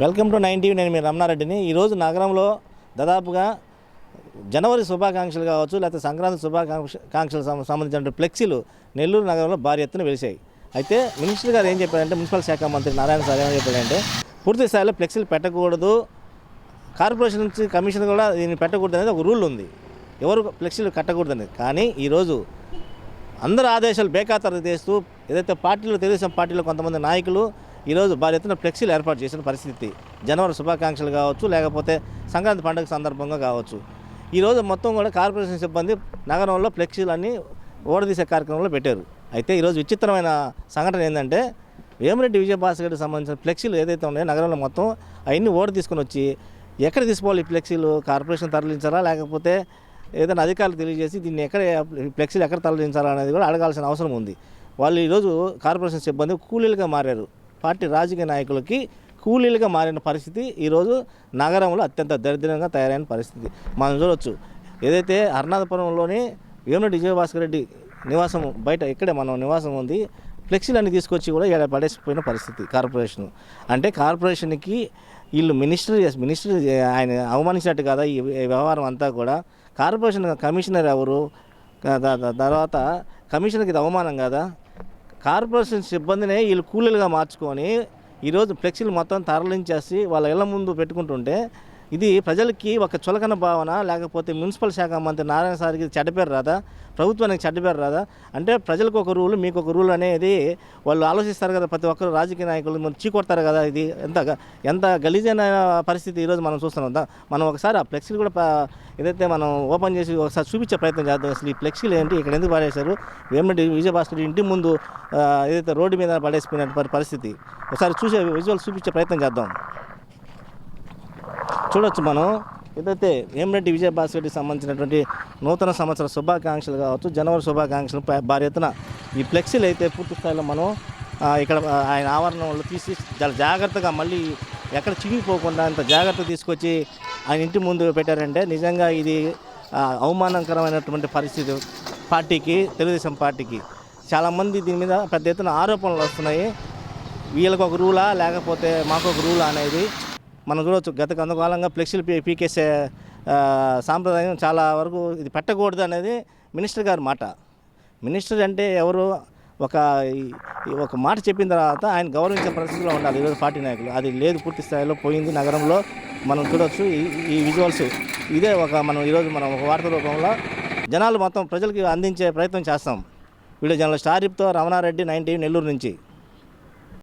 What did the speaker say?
Welcome to 9 TV. నేను మీ రమణారెడ్డిని. ఈరోజు నగరంలో దాదాపుగా జనవరి శుభాకాంక్షలు కావచ్చు, లేకపోతే సంక్రాంతి శుభాకాంక్షలు సంబంధించిన ఫ్లెక్సీలు నెల్లూరు నగరంలో భారీ ఎత్తున వెలిశాయి. అయితే మినిస్టర్ గారు ఏం చెప్పారంటే, మున్సిపల్ శాఖ మంత్రి నారాయణ సార్ ఏం చెప్పారంటే, పూర్తి స్థాయిలో ఫ్లెక్సీలు పెట్టకూడదు, కార్పొరేషన్ నుంచి కమిషన్ కూడా దీన్ని పెట్టకూడదు అనేది ఒక రూల్ ఉంది, ఎవరు ఫ్లెక్సీలు కట్టకూడదని. కానీ ఈరోజు అందరు ఆదేశాలు బేఖాతరు చేస్తూ ఏదైతే పార్టీలో, తెలుగుదేశం పార్టీలో కొంతమంది నాయకులు ఈరోజు భారీ ఎత్తున ఫ్లెక్సీలు ఏర్పాటు చేసిన పరిస్థితి. జనవరి శుభాకాంక్షలు కావచ్చు, లేకపోతే సంక్రాంతి పండుగ సందర్భంగా కావచ్చు, ఈరోజు మొత్తం కూడా కార్పొరేషన్ సిబ్బంది నగరంలో ఫ్లెక్సీలన్నీ ఓడదీసే కార్యక్రమంలో పెట్టారు. అయితే ఈరోజు విచిత్రమైన సంఘటన ఏంటంటే, వేమిరెడ్డి విజయభాస్కర్కి సంబంధించిన ఫ్లెక్సీలు ఏదైతే ఉన్నాయో నగరంలో మొత్తం అవన్నీ ఓడ తీసుకొని వచ్చి ఎక్కడ తీసుకోవాలి ఈ ఫ్లెక్సీలు, కార్పొరేషన్ తరలించాలా లేకపోతే ఏదైనా అధికారులు తెలియజేసి దీన్ని ఎక్కడ ఫ్లెక్సీలు ఎక్కడ తరలించాలా అనేది కూడా అడగాల్సిన అవసరం ఉంది. వాళ్ళు ఈరోజు కార్పొరేషన్ సిబ్బంది కూలీలుగా మారారు. పార్టీ రాజకీయ నాయకులకి కూలీలుగా మారిన పరిస్థితి ఈరోజు నగరంలో అత్యంత దరిద్రంగా తయారైన పరిస్థితి మనం చూడవచ్చు. ఏదైతే హర్నాథపురంలోని వేమిరెడ్డి విజయభాస్కర్ రెడ్డి నివాసం బయట ఇక్కడే మనం నివాసం ఉంది, ఫ్లెక్సీలన్నీ తీసుకొచ్చి కూడా ఇక్కడ పడేసిపోయిన పరిస్థితి. కార్పొరేషన్ అంటే కార్పొరేషన్కి వీళ్ళు మినిస్టర్ ఆయన అవమానించినట్టు కదా ఈ వ్యవహారం అంతా కూడా. కార్పొరేషన్ కమిషనర్ ఎవరు, తర్వాత కమిషనర్కి ఇది అవమానం కదా. కార్పొరేషన్ సిబ్బందినే వీళ్ళు కూలీలుగా మార్చుకొని ఈరోజు ఫ్లెక్సీలు మొత్తం తరలించేసి వాళ్ళ ఇళ్ల ముందు పెట్టుకుంటుంటే ఇది ప్రజలకి ఒక చులకన భావన, లేకపోతే మున్సిపల్ శాఖ మంత్రి నారాయణ సార్కి చెడ్డపేరు రాదా, ప్రభుత్వానికి చెడ్డపేరు రాదా? అంటే ప్రజలకు ఒక రూల్, మీకు ఒక రూల్ అనేది వాళ్ళు ఆలోచిస్తారు కదా. ప్రతి ఒక్కరు రాజకీయ నాయకులు మనం చీకొడతారు కదా. ఇది ఎంత గలీజైన పరిస్థితి ఈరోజు మనం చూస్తున్నాం. మనం ఒకసారి ఆ ఫ్లెక్సీలు కూడా ఏదైతే మనం ఓపెన్ చేసి ఒకసారి చూపించే ప్రయత్నం చేద్దాం. అసలు ఈ ఫ్లెక్సీలు ఏంటి, ఇక్కడ ఎందుకు పడేశారు, వేమిరెడ్డి విజయభాస్కర్ ఇంటి ముందు ఏదైతే రోడ్డు మీద పడేసిపోయిన పరిస్థితి ఒకసారి విజువల్స్ చూపించే ప్రయత్నం చేద్దాం. చూడొచ్చు మనం ఏదైతే వేమిరెడ్డి విజయభాస్కర్కి సంబంధించినటువంటి నూతన సంవత్సర శుభాకాంక్షలు కావచ్చు, జనవరి శుభాకాంక్షలు భారీ ఎత్తున ఈ ఫ్లెక్సీలు అయితే పూర్తి స్థాయిలో మనం ఇక్కడ ఆయన ఆవరణంలో తీసి చాలా జాగ్రత్తగా మళ్ళీ ఎక్కడ చిరిగిపోకుండా అంత జాగ్రత్త తీసుకొచ్చి ఆయన ఇంటి ముందు పెట్టారంటే నిజంగా ఇది అవమానకరమైనటువంటి పరిస్థితి పార్టీకి, తెలుగుదేశం పార్టీకి. చాలామంది దీని మీద పెద్ద ఎత్తున ఆరోపణలు వస్తున్నాయి. వీళ్ళకి ఒక రూలా లేకపోతే మాకు ఒక రూలా అనేది మనం చూడవచ్చు. గత కొంతకాలంగా ఫ్లెక్సీలు పీకేసే సాంప్రదాయం చాలా వరకు ఇది పెట్టకూడదు అనేది మినిస్టర్ గారి మాట. మినిస్టర్ అంటే ఎవరు, ఒక మాట చెప్పిన తర్వాత ఆయన గౌరవించే పరిస్థితిలో ఉండాలి ఈరోజు పార్టీ నాయకులు. అది లేదు, పూర్తి స్థాయిలో పోయింది నగరంలో. మనం చూడవచ్చు ఈ విజువల్స్. ఇదే మనం ఈరోజు ఒక వార్త రూపంలో జనాలు మొత్తం ప్రజలకి అందించే ప్రయత్నం చేస్తాం. వీడియో జర్నలిస్ట్ ఆరిఫ్తో రమణారెడ్డి, 9 టీవీ, నెల్లూరు నుంచి.